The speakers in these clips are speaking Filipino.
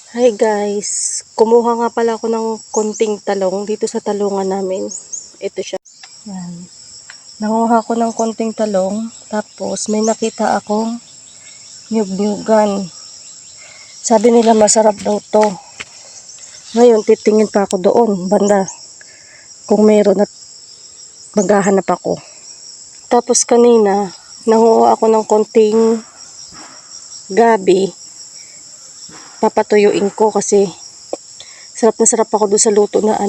Hi guys, kumuha nga pala ako ng konting talong dito sa talungan namin. Ito siya. Yan. Nanguha ko ng konting talong, tapos may nakita akong nyug-nyugan. Sabi nila masarap daw to. Ngayon titingin pa ako doon, banda, kung meron at maghahanap ako. Tapos kanina, nanguha ako ng konting gabi. Papatuyuin ko kasi sarap na sarap ako doon sa luto na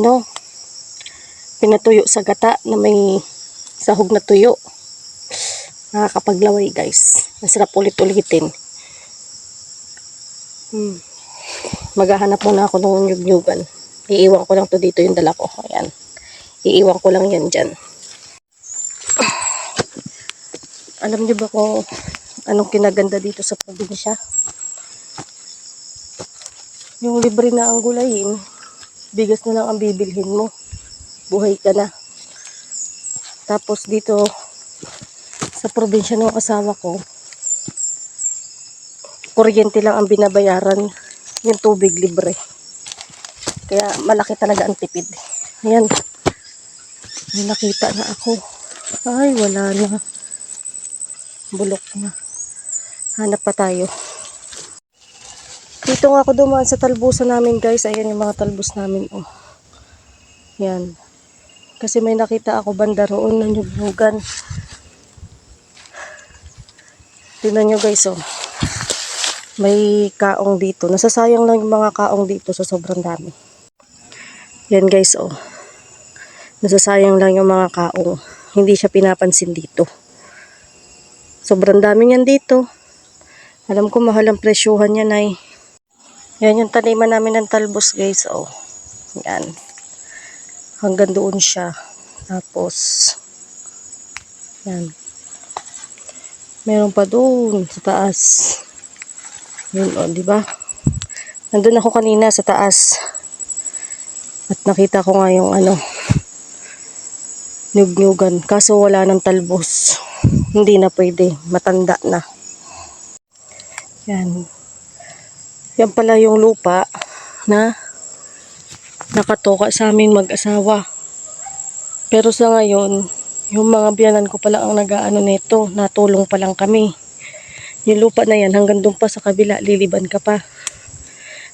pinatuyo sa gata na may sahog na tuyo. Nakakapaglaway guys. Masarap ulit-ulitin. Maghahanap muna ako ng nyug-nyugan. Iiwan ko lang to dito yung dala ko. Ayan. Iiwan ko lang yan dyan. Alam niyo ba kung anong kinaganda dito sa probinsya? Yung libre na ang gulayin, bigas na lang ang bibilhin mo. Buhay ka na. Tapos dito sa probinsya ng asawa ko, kuryente lang ang binabayaran, yung tubig libre. Kaya malaki talaga ang tipid. Ayan. May nakita na ako. Ay, wala na. Bulok na. Hanap pa tayo. Dito nga ako dumaan sa talbusan namin guys. Ayan yung mga talbos namin. Oh. Yan. Kasi may nakita ako banda roon na nyug-nyugan. Tingnan nyo guys oh. May kaong dito. Nasasayang lang yung mga kaong dito sa sobrang dami. Yan guys oh. Nasasayang lang yung mga kaong. Hindi siya pinapansin dito. Sobrang dami yan dito. Alam ko mahal ang presyuhan yan ay. Yan yung taniman namin ng talbos guys oh. Yan. Hanggang doon siya. Tapos yan. Meron pa doon sa taas. Yun oh, di ba? Nandun ako kanina sa taas. At nakita ko nga yung nyug-nyugan. Kaso wala ng talbos. Hindi na pwede. Matanda na. Yan. Yan pala yung lupa na nakatoka sa aming mag-asawa. Pero sa ngayon, yung mga biyanan ko pala ang nag-aano nito. Natulong pa lang kami. Yung lupa na yan hanggang doon pa sa kabila. Liliban ka pa.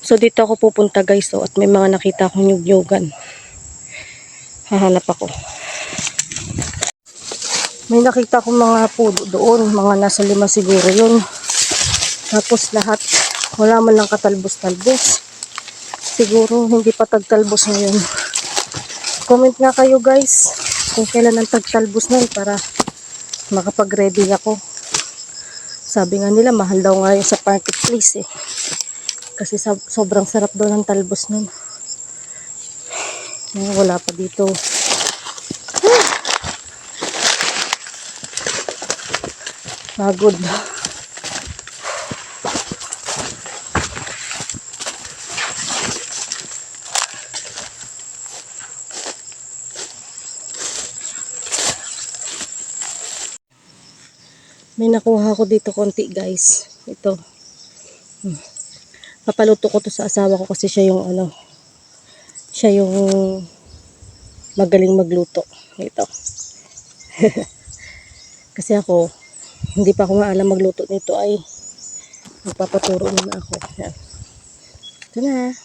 So dito ako pupunta guys. At may mga nakita akong nyug-nyugan. Hahanap ako. May nakita akong mga puno doon. Mga nasa 5 siguro yun. Tapos lahat. Wala man lang katalbos-talbos. Siguro hindi pa tagtalbos ngayon. Comment nga kayo guys kung kailan ang tagtalbos na para makapag-ready ako. Sabi nga nila mahal daw nga yung sa marketplace eh. Kasi sobrang sarap daw ng talbos nun. Wala pa dito. Pagod. May nakuha ko dito konti guys. Ito. Papaluto ko to sa asawa ko kasi siya yung siya yung magaling magluto. Ito. Kasi ako, hindi pa ako maalam magluto nito ay magpapaturo naman ako. Yan. Ito na.